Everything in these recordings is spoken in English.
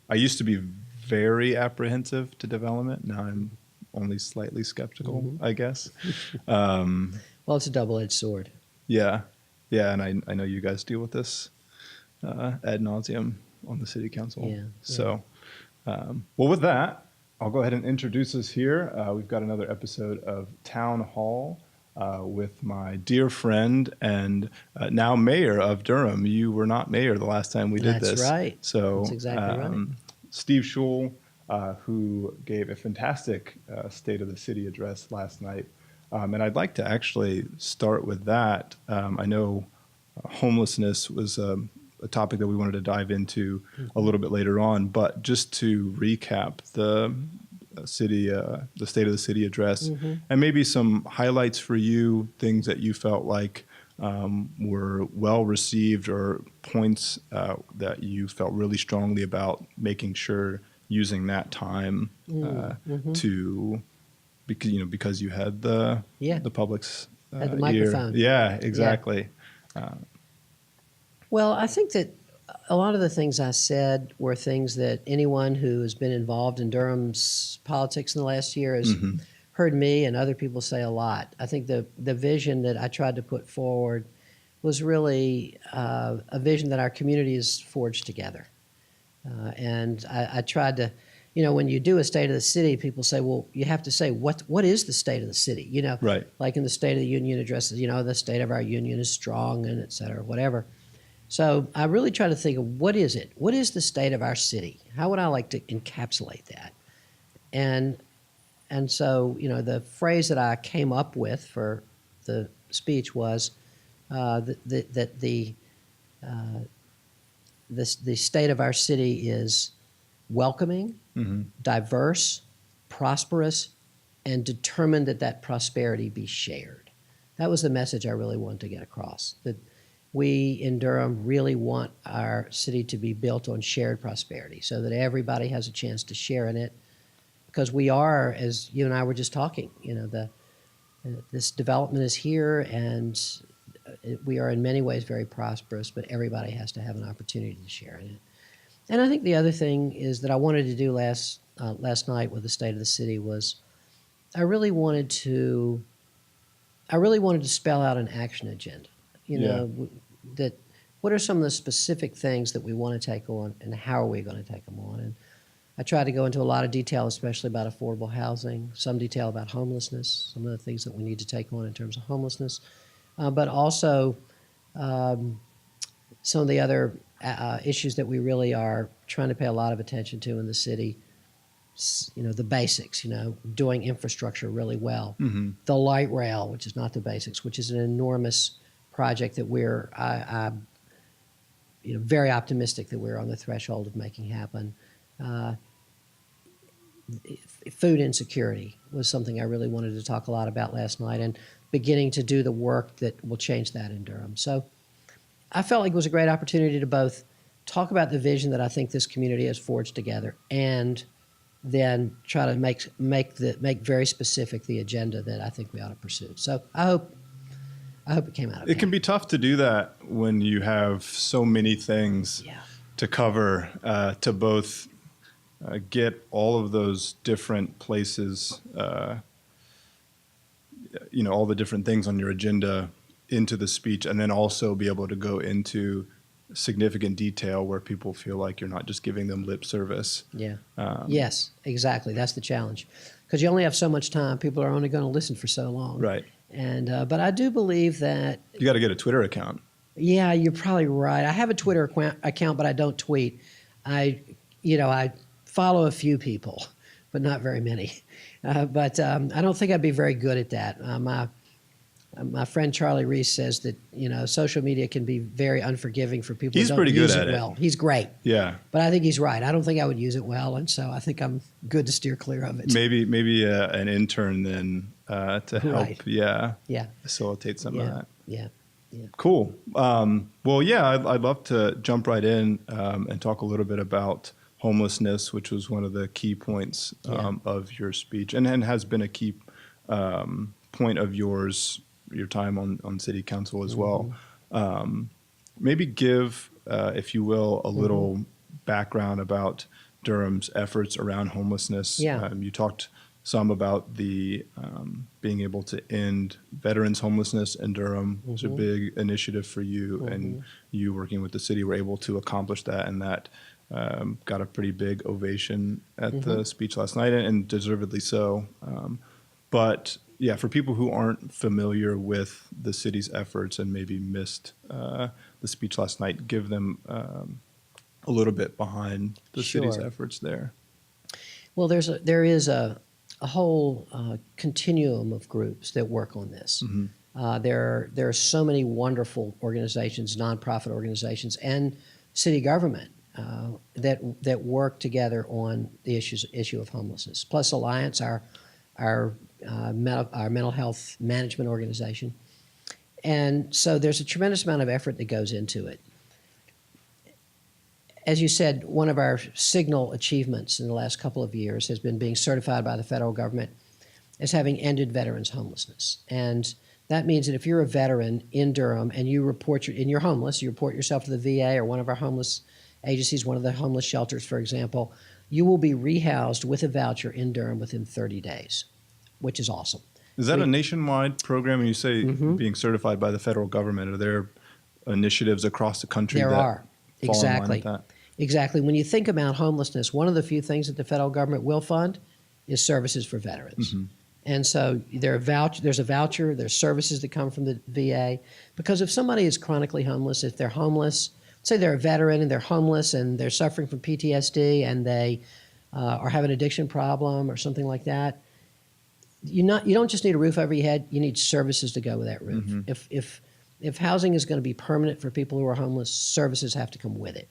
I used to be very apprehensive to development. Now I'm only slightly skeptical, I guess. Well, it's a double-edged sword. Yeah. Yeah. And I know you guys deal with this ad nauseum on the city council. Yeah. So, well, with that, I'll go ahead and introduce us here. We've got another episode of Town Hall with my dear friend and now mayor of Durham. You were not mayor the last time we did this. That's right. So, That's exactly right. Steve Schewel, who gave a fantastic State of the City address last night. And I'd like to actually start with that. I know homelessness was a topic that we wanted to dive into a little bit later on, but just to recap the State of the City address, and maybe some highlights for you, things that you felt like were well received, or points that you felt really strongly about making sure using that time to, because you had the public's Had the microphone. ear. Yeah, exactly. Well, I think that a lot of the things I said were things that anyone who has been involved in Durham's politics in the last year has heard me and other people say a lot. I think the vision that I tried to put forward was really a vision that our community has forged together. And I tried to, when you do a State of the City, people say, well, you have to say, what is the state of the city? Right. Like in the State of the Union addresses, the state of our union is strong and et cetera, whatever. So I really try to think of what is it? What is the state of our city? How would I like to encapsulate that? And so, the phrase that I came up with for the speech was that the state of our city is welcoming, diverse, prosperous, and determined that prosperity be shared. That was the message I really wanted to get across, that we in Durham really want our city to be built on shared prosperity so that everybody has a chance to share in it, because we are, as you and I were just talking, this development is here, and we are in many ways very prosperous, but everybody has to have an opportunity to share in it. And I think the other thing is that I wanted to do last night with the State of the City was I really wanted to spell out an action agenda. That what are some of the specific things that we want to take on, and how are we going to take them on? And I tried to go into a lot of detail, especially about affordable housing, some detail about homelessness, some of the things that we need to take on in terms of homelessness, but also some of the other issues that we really are trying to pay a lot of attention to in the city. The basics, doing infrastructure really well. The light rail, which is not the basics, which is an enormous project that we're very optimistic that we're on the threshold of making happen. Food insecurity was something I really wanted to talk a lot about last night, and beginning to do the work that will change that in Durham. So I felt like it was a great opportunity to both talk about the vision that I think this community has forged together, and then try to make very specific the agenda that I think we ought to pursue. So I hope it came out okay. It can be tough to do that when you have so many things to cover, to both get all of those different places, all the different things on your agenda into the speech, and then also be able to go into significant detail where people feel like you're not just giving them lip service. Yeah. Yes, exactly. That's the challenge, because you only have so much time. People are only going to listen for so long. Right. And but I do believe that you got to get a Twitter account. Yeah, you're probably right. I have a Twitter account, but I don't tweet. I follow a few people, but not very many. But I don't think I'd be very good at that. My friend Charlie Reese says that social media can be very unforgiving for people who don't use it well. He's great. Yeah. But I think he's right. I don't think I would use it well, and so I think I'm good to steer clear of it. Maybe an intern then to help. Right. Facilitate some of that. Yeah. Cool. Well, yeah, I'd love to jump right in and talk a little bit about homelessness, which was one of the key points of your speech, and has been a key point of your time on city council as well. Maybe give, if you will, a little background about Durham's efforts around homelessness. Yeah. You talked some about the being able to end veterans homelessness in Durham. It was a big initiative for you, and you working with the city were able to accomplish that, and that got a pretty big ovation at the speech last night, and deservedly so. But yeah, for people who aren't familiar with the city's efforts and maybe missed the speech last night, give them a little bit behind the city's Sure. efforts there. Well, there is a whole continuum of groups that work on this. There are so many wonderful organizations, nonprofit organizations, and city government that work together on the issue of homelessness. Plus Alliance, our mental health management organization, and so there's a tremendous amount of effort that goes into it. As you said, one of our signal achievements in the last couple of years has been being certified by the federal government as having ended veterans homelessness. And that means that if you're a veteran in Durham and you report you're homeless, you report yourself to the VA or one of our homeless agencies, one of the homeless shelters, for example, you will be rehoused with a voucher in Durham within 30 days, which is awesome. Is that a nationwide program? And you say being certified by the federal government. Are there initiatives across the country There that are. fall in line Exactly. with that? Exactly. When you think about homelessness, one of the few things that the federal government will fund is services for veterans. And so there's a voucher, there's services that come from the VA. Because if somebody is chronically homeless, if they're homeless, say they're a veteran and they're homeless and they're suffering from PTSD and they or have an addiction problem or something like that, you don't just need a roof over your head, you need services to go with that roof. If housing is going to be permanent for people who are homeless, services have to come with it.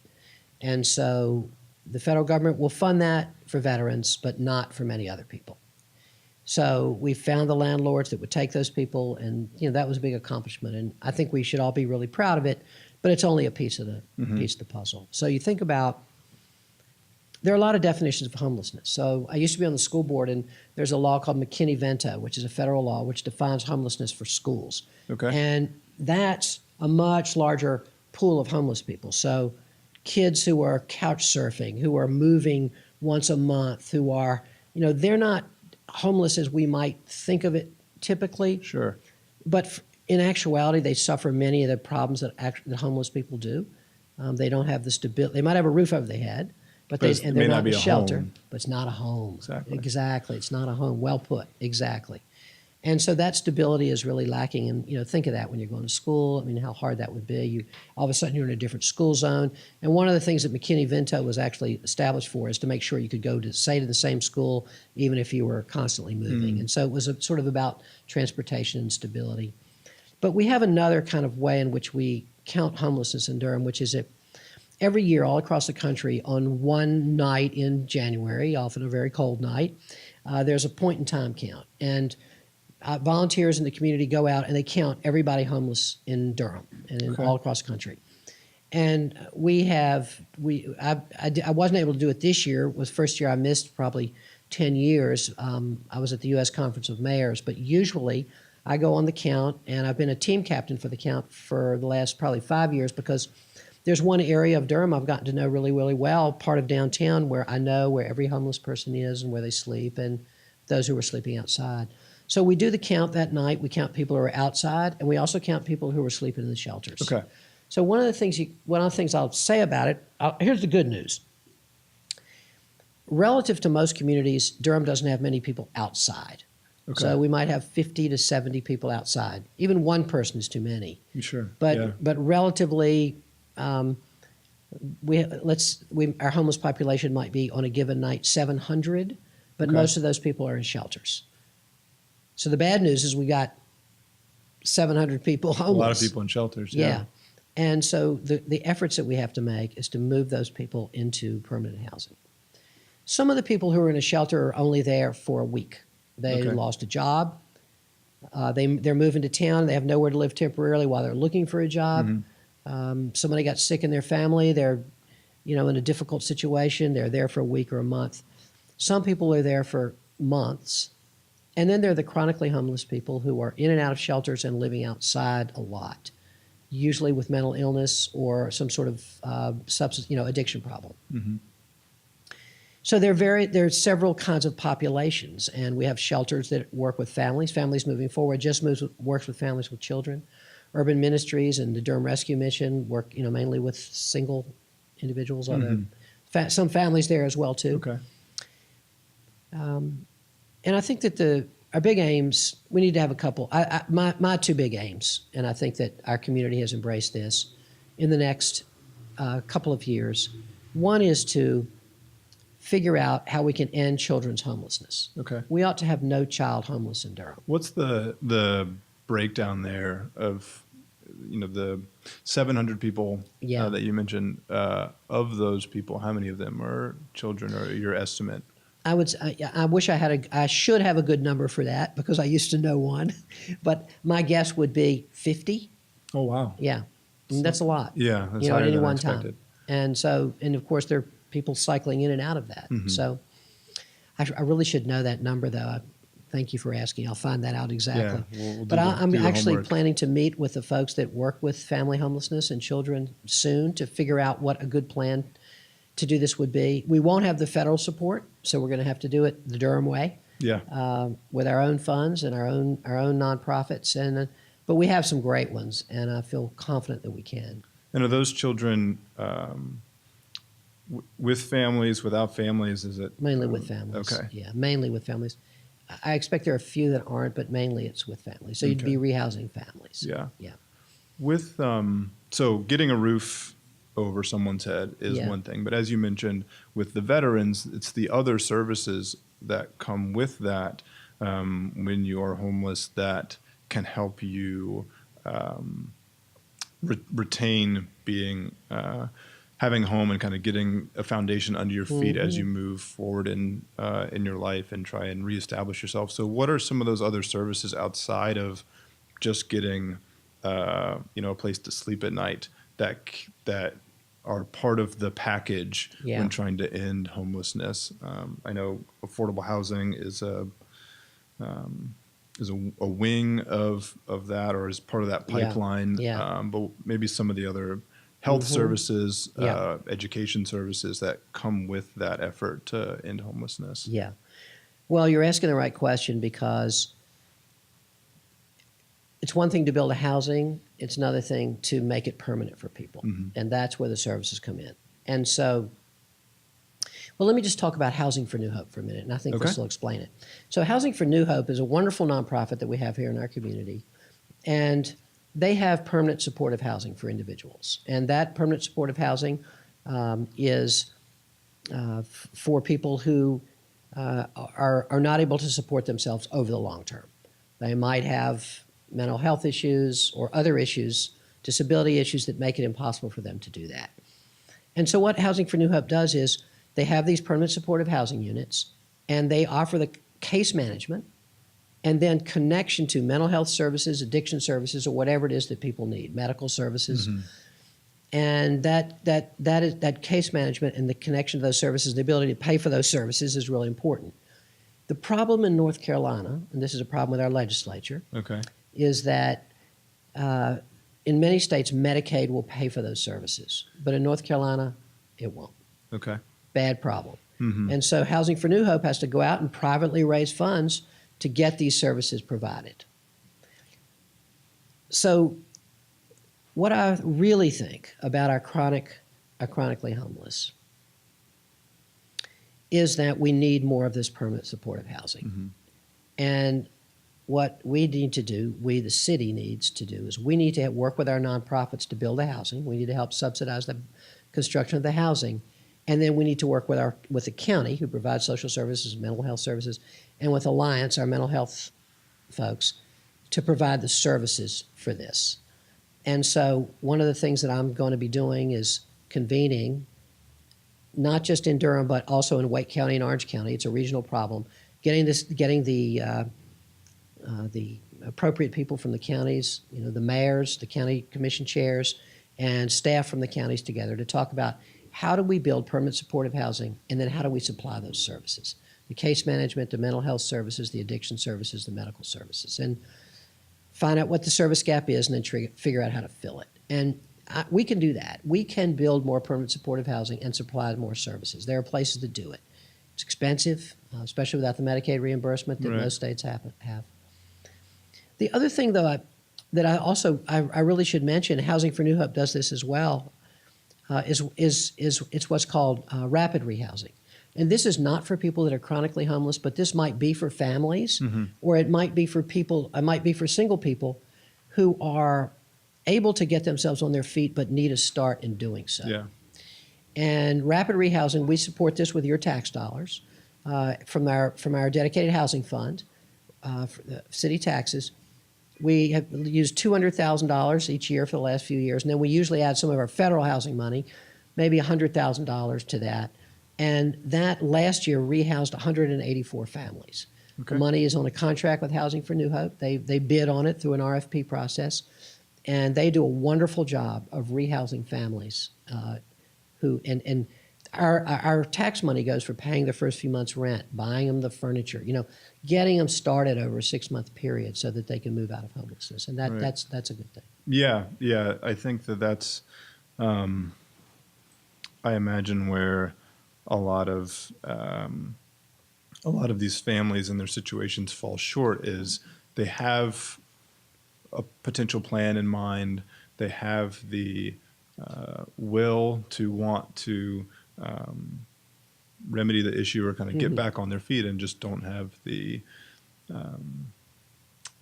And so the federal government will fund that for veterans, but not for many other people. So we found the landlords that would take those people, and that was a big accomplishment. And I think we should all be really proud of it, but it's only a piece of the puzzle. So you think about, there are a lot of definitions of homelessness. So I used to be on the school board, and there's a law called McKinney-Vento, which is a federal law which defines homelessness for schools. Okay. And that's a much larger pool of homeless people. So kids who are couch surfing, who are moving once a month, who are, they're not homeless as we might think of it typically. Sure. But in actuality, they suffer many of the problems that homeless people do. They don't have the stability. They might have a roof over their head, but they're not in a shelter. Home. But it's not a home. Exactly. It's not a home. Well put. Exactly. And so that stability is really lacking. And think of that when you're going to school. I mean, how hard that would be. All of a sudden you're in a different school zone. And one of the things that McKinney-Vento was actually established for is to make sure you could go to the same school even if you were constantly moving. And so it was sort of about transportation and stability. But we have another kind of way in which we count homelessness in Durham, which is that every year all across the country on one night in January, often a very cold night, there's a point-in-time count. And volunteers in the community go out and they count everybody homeless in Durham and all across the country. And I wasn't able to do it this year. It was the first year I missed probably 10 years. I was at the U.S. Conference of Mayors, but usually I go on the count, and I've been a team captain for the count for the last probably 5 years because there's one area of Durham I've gotten to know really, really well, part of downtown where I know where every homeless person is and where they sleep and those who are sleeping outside. So we do the count that night. We count people who are outside, and we also count people who are sleeping in the shelters. Okay. So one of the things I'll say about it, here's the good news. Relative to most communities, Durham doesn't have many people outside. Okay. So we might have 50 to 70 people outside. Even one person is too many. Sure. But relatively, our homeless population might be on a given night 700, but most of those people are in shelters. So the bad news is we got 700 people homeless. A lot of people in shelters. Yeah. And so the efforts that we have to make is to move those people into permanent housing. Some of the people who are in a shelter are only there for a week. They lost a job. They're moving to town. They have nowhere to live temporarily while they're looking for a job. Somebody got sick in their family. They're, in a difficult situation. They're there for a week or a month. Some people are there for months. And then there are the chronically homeless people who are in and out of shelters and living outside a lot. usually with mental illness or some sort of substance, addiction problem. Mm-hmm. So there's several kinds of populations, and we have shelters that work with families. Families Moving Forward works with families with children. Urban Ministries and the Durham Rescue Mission work, mainly with single individuals. Although some families there as well too. Okay. And I think that our big aims, we need to have a couple. My two big aims, and I think that our community has embraced this in the next couple of years. One is to figure out how we can end children's homelessness. Okay. We ought to have no child homeless in Durham. What's the breakdown there of, the 700 people that you mentioned? Of those people, how many of them are children, or your estimate? I wish I should have a good number for that because I used to know one, but my guess would be 50. Oh, wow. Yeah. And that's a lot. Yeah. That's at higher any than one expected. time. And of course there are people cycling in and out of that. Mm-hmm. So I really should know that number though. Thank you for asking. I'll find that out exactly. Yeah, we'll but I'm actually homework. planning to meet with the folks that work with family homelessness and children soon to figure out what a good plan to do this would be. We won't have the federal support, so we're going to have to do it the Durham way. Yeah. With our own funds and our own nonprofits, but we have some great ones, and I feel confident that we can. And are those children with families, without families? Is it Mainly with families? Okay. Yeah, mainly with families. I expect there are a few that aren't, but mainly it's with families. So you'd be rehousing families. Yeah. Yeah. With so getting a roof over someone's head is one thing, but as you mentioned, with the veterans, it's the other services that come with that when you are homeless that can help you retain being having a home and kind of getting a foundation under your feet as you move forward in your life and try and reestablish yourself. So what are some of those other services outside of just getting a place to sleep at night that are part of the package when trying to end homelessness? I know affordable housing is a wing of that, or is part of that pipeline. But maybe some of the other health services, education services that come with that effort to end homelessness. Yeah. Well, you're asking the right question because it's one thing to build a housing. It's another thing to make it permanent for people. And that's where the services come in. And so, well, let me just talk about Housing for New Hope for a minute, and I think this will explain it. So Housing for New Hope is a wonderful nonprofit that we have here in our community. And they have permanent supportive housing for individuals. And that permanent supportive housing is for people who are not able to support themselves over the long term. They might have mental health issues or other issues, disability issues that make it impossible for them to do that. And so what Housing for New Hope does is they have these permanent supportive housing units, and they offer the case management and then connection to mental health services, addiction services, or whatever it is that people need, medical services. And that case management and the connection to those services, the ability to pay for those services is really important. The problem in North Carolina, and this is a problem with our legislature, is that in many states, Medicaid will pay for those services. But in North Carolina, it won't. Bad problem. And so Housing for New Hope has to go out and privately raise funds to get these services provided. So what I really think about our chronically homeless is that we need more of this permanent supportive housing. And what we need to do, the city needs to do, is we need to work with our nonprofits to build the housing. We need to help subsidize the construction of the housing. And then we need to work with the county, who provides social services, mental health services, and with Alliance, our mental health folks, to provide the services for this. And so one of the things that I'm going to be doing is convening, not just in Durham, but also in Wake County and Orange County. It's a regional problem. Getting the appropriate people from the counties, the mayors, the county commission chairs, and staff from the counties together to talk about how do we build permanent supportive housing, and then how do we supply those services? The case management, the mental health services, the addiction services, the medical services, and find out what the service gap is and then figure out how to fill it. And we can do that. We can build more permanent supportive housing and supply more services. There are places to do it. It's expensive, especially without the Medicaid reimbursement that most states have. The other thing, though, that I really should mention, Housing for New Hope does this as well, is it's what's called rapid rehousing. And this is not for people that are chronically homeless, but this might be for families, or it might be for people, it might be for single people who are able to get themselves on their feet but need a start in doing so. Yeah. And rapid rehousing, we support this with your tax dollars from our dedicated housing fund, for the city taxes. We have used $200,000 each year for the last few years, and then we usually add some of our federal housing money, maybe $100,000 to that. And that last year rehoused 184 families. Okay. The money is on a contract with Housing for New Hope. They bid on it through an RFP process, and they do a wonderful job of rehousing families and our tax money goes for paying the first few months' rent, buying them the furniture, getting them started over a 6-month period so that they can move out of homelessness, and that's a good thing. Yeah, I think that's. I imagine where a lot of these families and their situations fall short is they have a potential plan in mind. They have the will to want to remedy the issue or kind of get back on their feet, and just don't have the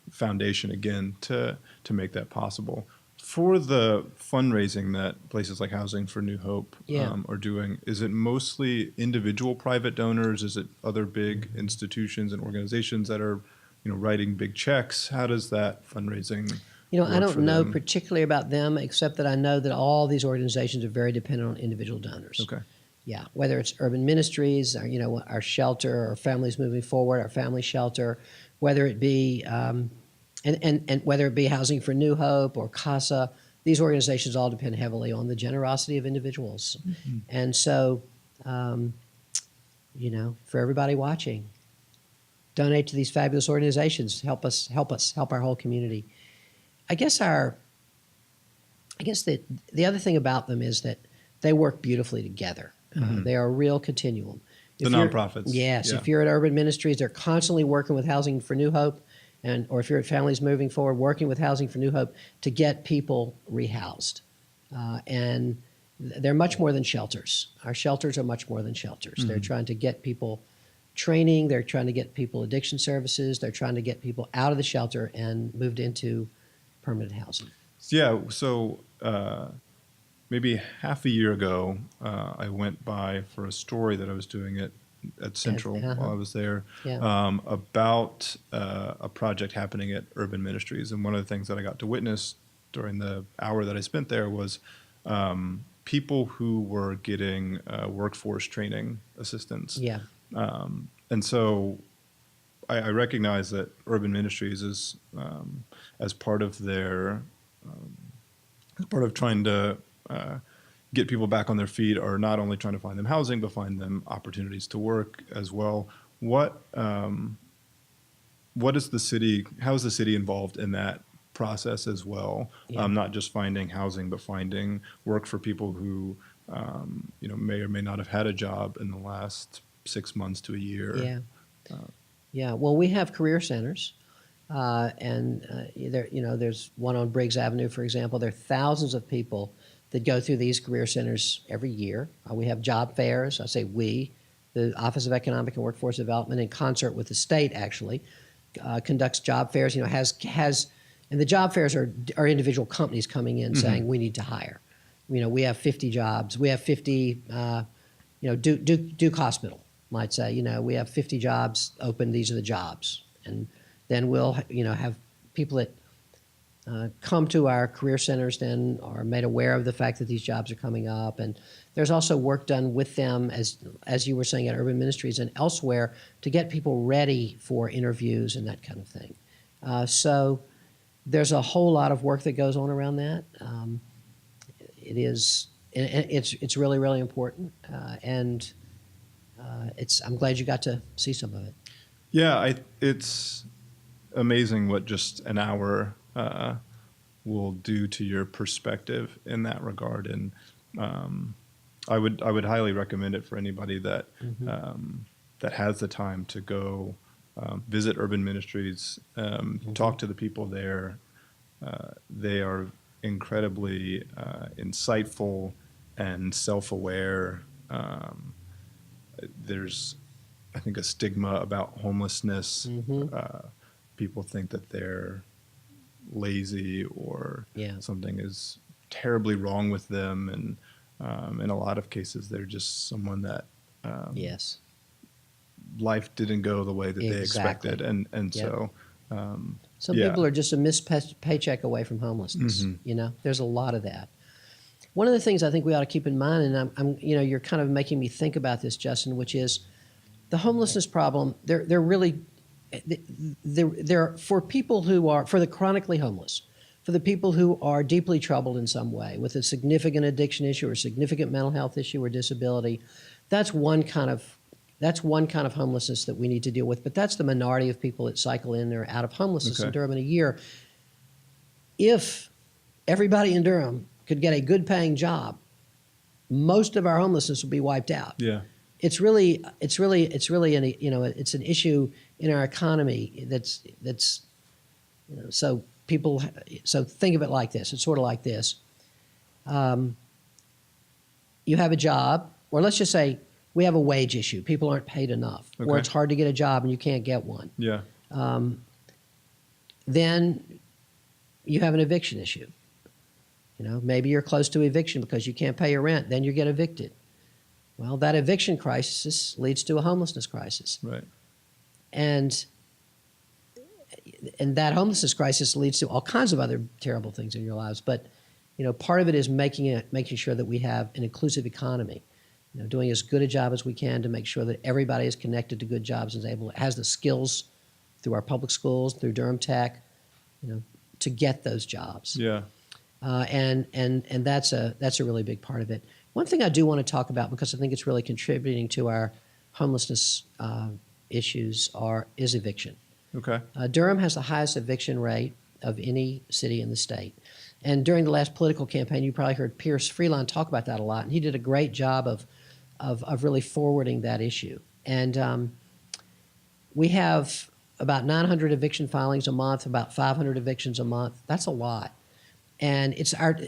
foundation again to make that possible. For the fundraising that places like Housing for New Hope are doing, is it mostly individual private donors? Is it other big institutions and organizations that are, writing big checks? How does that fundraising I don't know them? particularly about them, except that I know that all these organizations are very dependent on individual donors. Okay. Yeah, whether it's Urban Ministries, or, our shelter, or Families Moving Forward, our family shelter, whether it be and whether it be Housing for New Hope or CASA, these organizations all depend heavily on the generosity of individuals. And so, for everybody watching, donate to these fabulous organizations. Help us, help our whole community. I guess the other thing about them is that they work beautifully together. They are a real continuum. The nonprofits. Yes. Yeah. If you're at Urban Ministries, they're constantly working with Housing for New Hope, or if you're at Families Moving Forward, working with Housing for New Hope to get people rehoused. And they're much more than shelters. Our shelters are much more than shelters. They're trying to get people training. They're trying to get people addiction services. They're trying to get people out of the shelter and moved into permanent housing. Yeah, so maybe half a year ago, I went by for a story that I was doing at Central while I was there about a project happening at Urban Ministries. And one of the things that I got to witness during the hour that I spent there was people who were getting workforce training assistance. Yeah. And so I recognize that Urban Ministries is, as part of their, as part of trying to get people back on their feet, are not only trying to find them housing, but find them opportunities to work as well. What is the city? How is the city involved in that process as well? Yeah. Not just finding housing, but finding work for people who may or may not have had a job in the last 6 months to a year. Yeah. Well, we have career centers, and there's one on Briggs Avenue, for example. There are thousands of people that go through these career centers every year. We have job fairs. I say we, the Office of Economic and Workforce Development, in concert with the state, actually conducts job fairs. And the job fairs are individual companies coming in saying we need to hire. We have 50 jobs. We have 50. Duke Hospital might say, we have 50 jobs open. These are the jobs, and then we'll have people that come to our career centers then are made aware of the fact that these jobs are coming up. And there's also work done with them, as you were saying, at Urban Ministries and elsewhere, to get people ready for interviews and that kind of thing. So there's a whole lot of work that goes on around that. It's really, really important. I'm glad you got to see some of it. Yeah, it's amazing what just an hour will do to your perspective in that regard. And I would highly recommend it for anybody that that has the time to go visit Urban Ministries, talk to the people there. They are incredibly insightful and self-aware. There's, I think, a stigma about homelessness. People think that they're lazy or something is terribly wrong with them, and in a lot of cases, they're just someone that life didn't go the way that they expected, and so. Some people are just a missed paycheck away from homelessness. You know, there's a lot of that. One of the things I think we ought to keep in mind, and I'm you know, you're kind of making me think about this, Justin, which is the homelessness problem. They're really they're for people who are, for the chronically homeless, for the people who are deeply troubled in some way with a significant addiction issue or significant mental health issue or disability. That's one kind of homelessness that we need to deal with, but that's the minority of people that cycle in or out of homelessness in Durham in a year. If everybody in Durham could get a good paying job, most of our homelessness would be wiped out. It's really an, you know, it's an issue in our economy that's you know, so think of it like this. It's sort of like this. You have a job, or let's just say we have a wage issue. People aren't paid enough, or it's hard to get a job and you can't get one. Then you have an eviction issue. You know, maybe you're close to eviction because you can't pay your rent. Then you get evicted. Well, that eviction crisis leads to a homelessness crisis. And that homelessness crisis leads to all kinds of other terrible things in your lives. But, you know, part of it is making sure that we have an inclusive economy. You know, doing as good a job as we can to make sure that everybody is connected to good jobs and has the skills through our public schools, through Durham Tech, you know, to get those jobs. And that's a really big part of it. One thing I do want to talk about, because I think it's really contributing to our homelessness issues, is eviction. Durham has the highest eviction rate of any city in the state. And during the last political campaign, you probably heard Pierce Freeland talk about that a lot. And he did a great job of really forwarding that issue. And we have about 900 eviction filings a month, about 500 evictions a month. That's a lot. And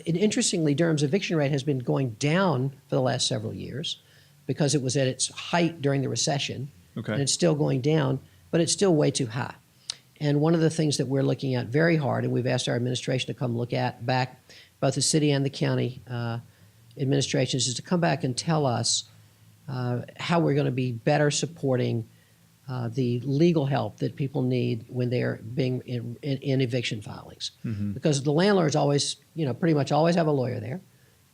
interestingly, Durham's eviction rate has been going down for the last several years because it was at its height during the recession. And it's still going down, but it's still way too high. And one of the things that we're looking at very hard, and we've asked our administration to come look at back, both the city and the county administrations, is to come back and tell us how we're going to be better supporting the legal help that people need when they're being in eviction filings. Because the landlords always, you know, pretty much always have a lawyer there.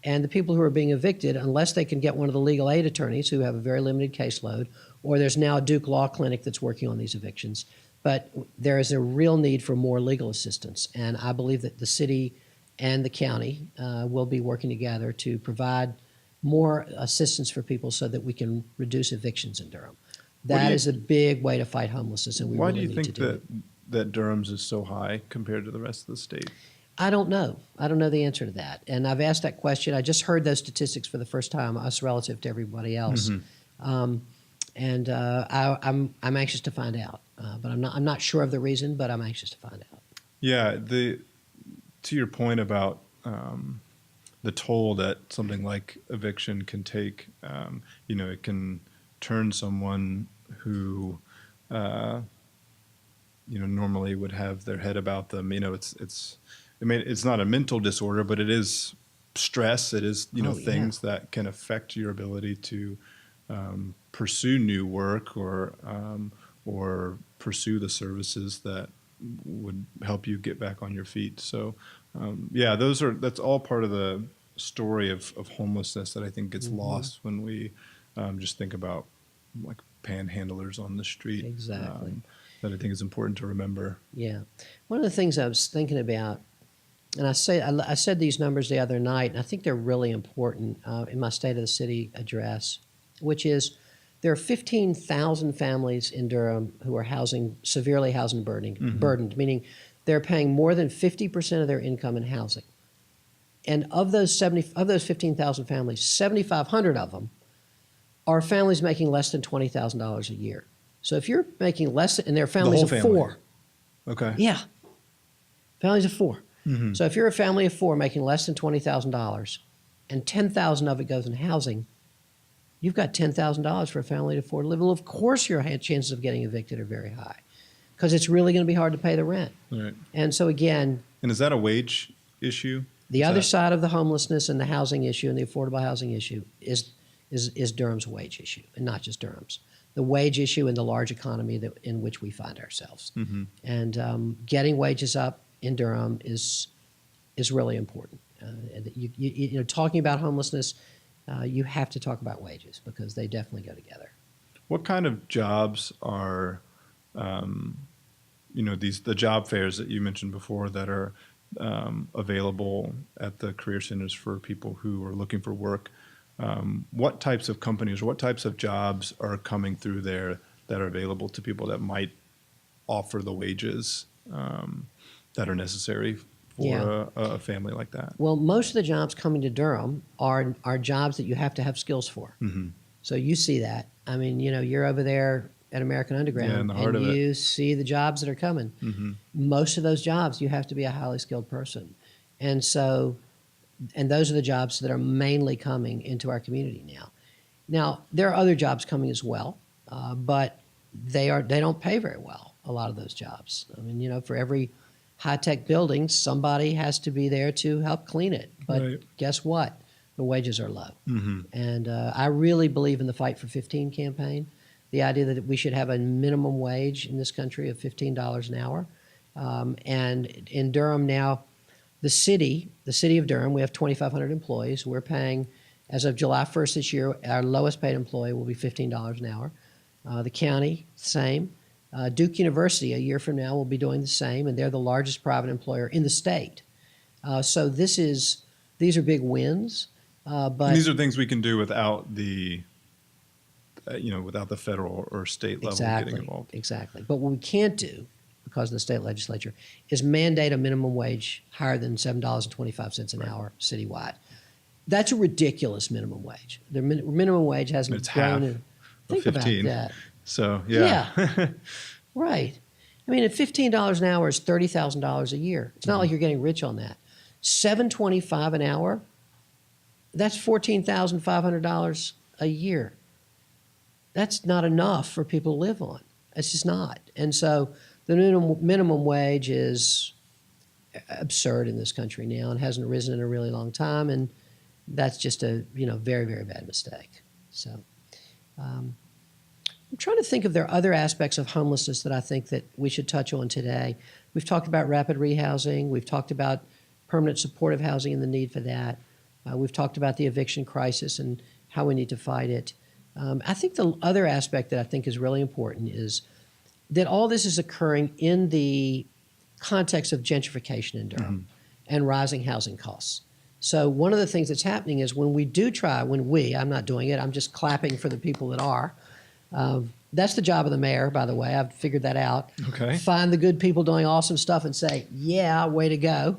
And the people who are being evicted, unless they can get one of the legal aid attorneys who have a very limited caseload, or there's now a Duke Law Clinic that's working on these evictions, but there is a real need for more legal assistance. And I believe that the city and the county will be working together to provide more assistance for people so that we can reduce evictions in Durham. That is a big way to fight homelessness, and we really need to do it. Why do you think that Durham's is so high compared to the rest of the state? I don't know. I don't know the answer to that. And I've asked that question. I just heard those statistics for the first time, us relative to everybody else. I'm anxious to find out. But I'm not sure of the reason, but I'm anxious to find out. Yeah, to your point about the toll that something like eviction can take, you know, it can turn someone who, you know, normally would have their head about them. You know, it's not a mental disorder, but it is stress. It is, you know, things that can affect your ability to pursue new work or pursue the services that would help you get back on your feet. So, yeah, that's all part of the story of homelessness that I think gets lost when we just think about like panhandlers on the street. Exactly. That I think is important to remember. Yeah. One of the things I was thinking about, and I said these numbers the other night, and I think they're really important in my State of the City address, which is there are 15,000 families in Durham who are severely housing burdened, meaning they're paying more than 50% of their income in housing. And of those 15,000 families, 7,500 of them are families making less than $20,000 a year. So if you're making less, and they're families of four. Okay. Yeah. Families of four. Mm-hmm. So if you're a family of four making less than $20,000 and 10,000 of it goes in housing, you've got $10,000 for a family to afford to live. Well, of course your chances of getting evicted are very high because it's really going to be hard to pay the rent. Right. And so again, and is that a wage issue? the other side of the homelessness and the housing issue and the affordable housing issue is Durham's wage issue, and not just Durham's. The wage issue in the large economy in which we find ourselves. Mm-hmm. And getting wages up in Durham is really important. You know, talking about homelessness, you have to talk about wages because they definitely go together. What kind of jobs are, the job fairs that you mentioned before that are available at the career centers for people who are looking for work? What types of companies or what types of jobs are coming through there that are available to people that might offer the wages that are necessary for a family like that? Well, most of the jobs coming to Durham are jobs that you have to have skills for. Mm-hmm. So you see that. I mean, you know, you're over there at American Underground in the heart and of you see the jobs that are coming. Mm-hmm. Most of those jobs, you have to be a highly skilled person. And those are the jobs that are mainly coming into our community now. Now, there are other jobs coming as well, but they don't pay very well, a lot of those jobs. I mean, you know, for every high-tech building, somebody has to be there to help clean it. But Right. guess what? The wages are low. Mm-hmm. And I really believe in the Fight for 15 campaign, the idea that we should have a minimum wage in this country of $15 an hour. And in Durham now, the city of Durham, we have 2,500 employees. We're paying, as of July 1st this year, our lowest paid employee will be $15 an hour. The county, same. Duke University, a year from now, will be doing the same, and they're the largest private employer in the state. So these are big wins. But these are things we can do without the federal or state level getting involved. Exactly. But what we can't do, because of the state legislature, is mandate a minimum wage higher than $7.25 an hour citywide. That's a ridiculous minimum wage. The minimum wage hasn't It's grown. half Think of 15. about that. So, yeah. Right. I mean, at $15 an hour is $30,000 a year. It's not like you're getting rich on that. $7.25 an hour, that's $14,500 a year. That's not enough for people to live on. It's just not. And so the minimum wage is absurd in this country now and hasn't risen in a really long time. And that's just a very, very bad mistake. So I'm trying to think if there are other aspects of homelessness that I think that we should touch on today. We've talked about rapid rehousing. We've talked about permanent supportive housing and the need for that. We've talked about the eviction crisis and how we need to fight it. I think the other aspect that I think is really important is that all this is occurring in the context of gentrification in Durham and rising housing costs. So one of the things that's happening is I'm not doing it, I'm just clapping for the people that are. That's the job of the mayor, by the way. I've figured that out. Okay. Find the good people doing awesome stuff and say, yeah, way to go.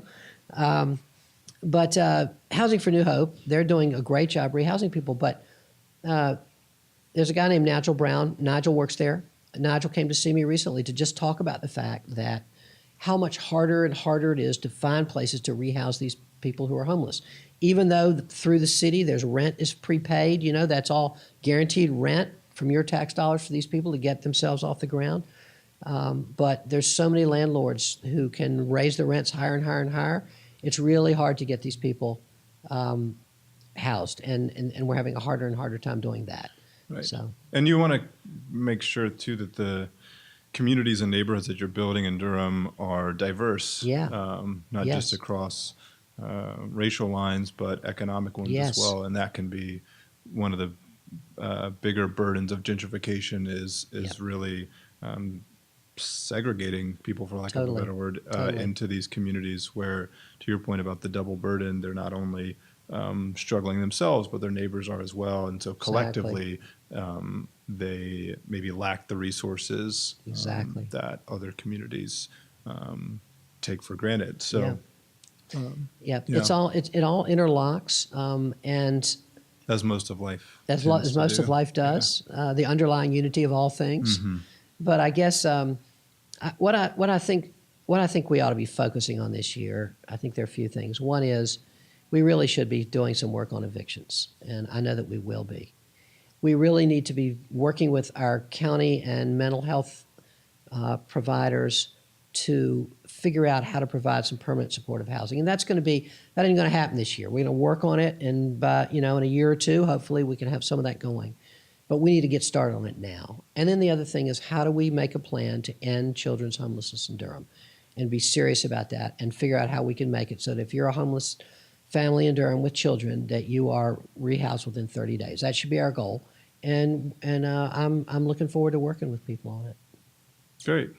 But Housing for New Hope, they're doing a great job rehousing people. But there's a guy named Nigel Brown. Nigel works there. Nigel came to see me recently to just talk about the fact that how much harder and harder it is to find places to rehouse these people who are homeless. Even though through the city there's rent is prepaid, that's all guaranteed rent from your tax dollars for these people to get themselves off the ground. But there's so many landlords who can raise the rents higher and higher and higher. It's really hard to get these people housed, and we're having a harder and harder time doing that. Right. So, and you want to make sure, too, that the communities and neighborhoods that you're building in Durham are diverse, not just across racial lines, but economic ones as well. And that can be one of the bigger burdens of gentrification is really segregating people, for lack of a better word, into these communities where, to your point about the double burden, they're not only struggling themselves, but their neighbors are as well. And so collectively, they maybe lack the resources that other communities take for granted. So, Yeah, Yeah. it all interlocks, and as most of life as tends to most do. of life does, the underlying unity of all things. Mm-hmm. But I guess what I think we ought to be focusing on this year, I think there are a few things. One is we really should be doing some work on evictions, and I know that we will be. We really need to be working with our county and mental health providers to figure out how to provide some permanent supportive housing, and that ain't going to happen this year. We're going to work on it, and by in a year or two, hopefully, we can have some of that going. But we need to get started on it now. And then the other thing is, how do we make a plan to end children's homelessness in Durham, and be serious about that, and figure out how we can make it so that if you're a homeless family in Durham with children, that you are rehoused within 30 days. That should be our goal, and I'm looking forward to working with people on it. Great.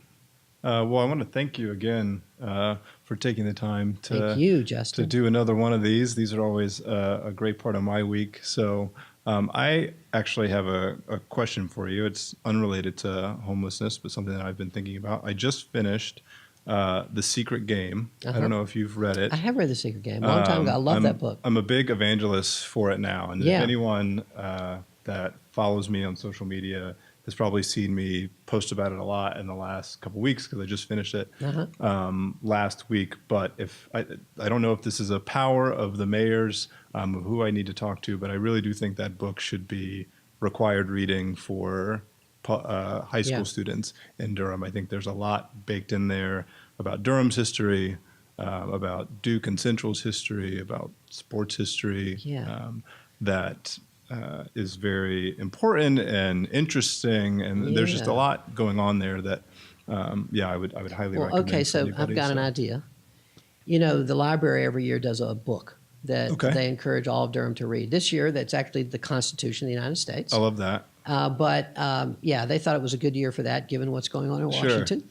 Well, I want to thank you again for taking the time Thank you, to Justin. do another one of these. These are always a great part of my week. So I actually have a question for you. It's unrelated to homelessness, but something that I've been thinking about. I just finished The Secret Game. I don't know if you've read it. I have read The Secret Game a long time ago. I love that book. I'm a big evangelist for it now. And Yeah. if anyone that follows me on social media has probably seen me post about it a lot in the last couple weeks because I just finished it last week. But if I don't know if this is a power of the mayors, of who I need to talk to, but I really do think that book should be required reading for high school students in Durham. I think there's a lot baked in there about Durham's history, about Duke and Central's history, about sports history, that is very important and interesting, and there's just a lot going on there that, I would highly recommend. Okay, so anybody, I've got an idea. The library every year does a book that they encourage all of Durham to read. This year, that's actually the Constitution of the United States. I love that. But they thought it was a good year for that, given what's going on in Washington.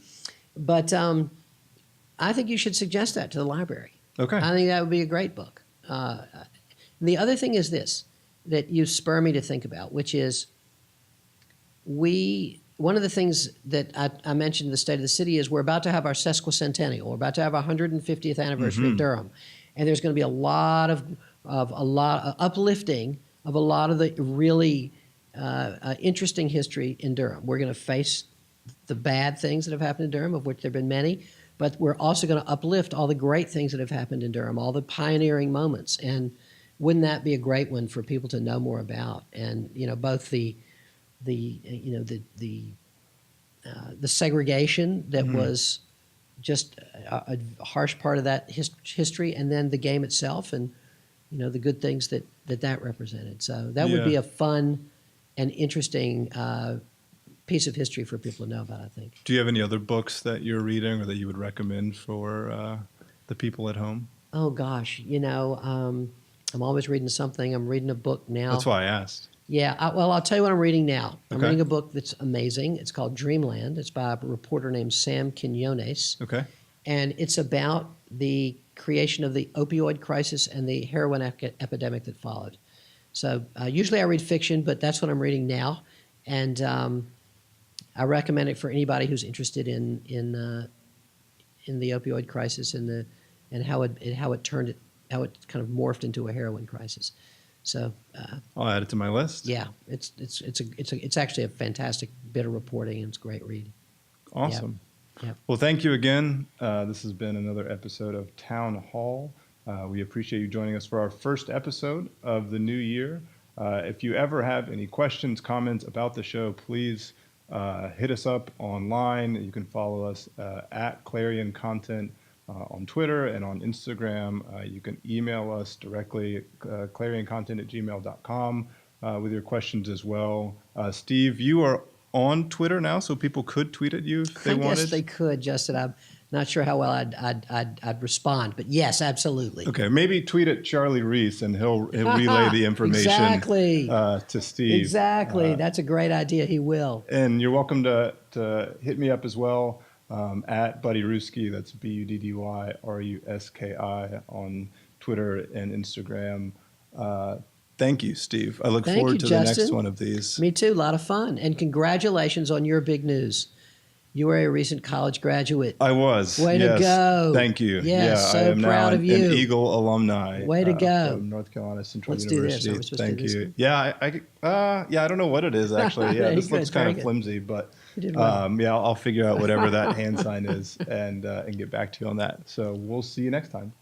But I think you should suggest that to the library. Okay. I think that would be a great book. The other thing is this, that you spur me to think about, which is one of the things that I mentioned in the State of the City is we're about to have our sesquicentennial. We're about to have our 150th anniversary of Durham. And there's going to be a lot of uplifting of a lot of the really interesting history in Durham. We're going to face the bad things that have happened in Durham, of which there have been many, but we're also going to uplift all the great things that have happened in Durham, all the pioneering moments. And wouldn't that be a great one for people to know more about? And both the segregation that was just a harsh part of that history, and then the game itself, and the good things that represented. So that would be a fun and interesting piece of history for people to know about, I think. Do you have any other books that you're reading or that you would recommend for the people at home? Oh gosh, I'm always reading something. I'm reading a book now. That's why I asked. Yeah, I'll tell you what I'm reading now. I'm reading a book that's amazing. It's called Dreamland. It's by a reporter named Sam Quinones. Okay. And it's about the creation of the opioid crisis and the heroin epidemic that followed. So usually I read fiction, but that's what I'm reading now. And I recommend it for anybody who's interested in the opioid crisis and how it kind of morphed into a heroin crisis. So I'll add it to my list. Yeah, it's actually a fantastic bit of reporting, and it's a great read. Awesome. Yep. Well, thank you again. This has been another episode of Town Hall. We appreciate you joining us for our first episode of the new year. If you ever have any questions, comments about the show, please hit us up online. You can follow us at Clarion Content on Twitter and on Instagram. You can email us directly, clarioncontent@gmail.com, with your questions as well. Steve, you are on Twitter now, so people could tweet at you if they wanted? I guess they could, Justin. I'm not sure how well I'd respond, but yes, absolutely. Okay, maybe tweet at Charlie Reese and he'll relay the information to Steve. Exactly. That's a great idea. He will. And you're welcome to hit me up as well. At Buddy Ruski, that's BUDDYRUSKI on Twitter and Instagram. Thank you, Steve. I look forward to the next one of these. Me too. A lot of fun. And congratulations on your big news. You were a recent college graduate. I was. Way to yes. go. Thank you. Yeah, so I am proud now of you. an Eagle alumni. Way to go. From North Carolina Central Let's do this. University. Are we supposed to Thank do this you. one? Yeah, I don't know what it is actually. Yeah, Very this looks good, kind very of good. flimsy, but You did well. I'll figure out whatever that hand sign is and get back to you on that. So we'll see you next time.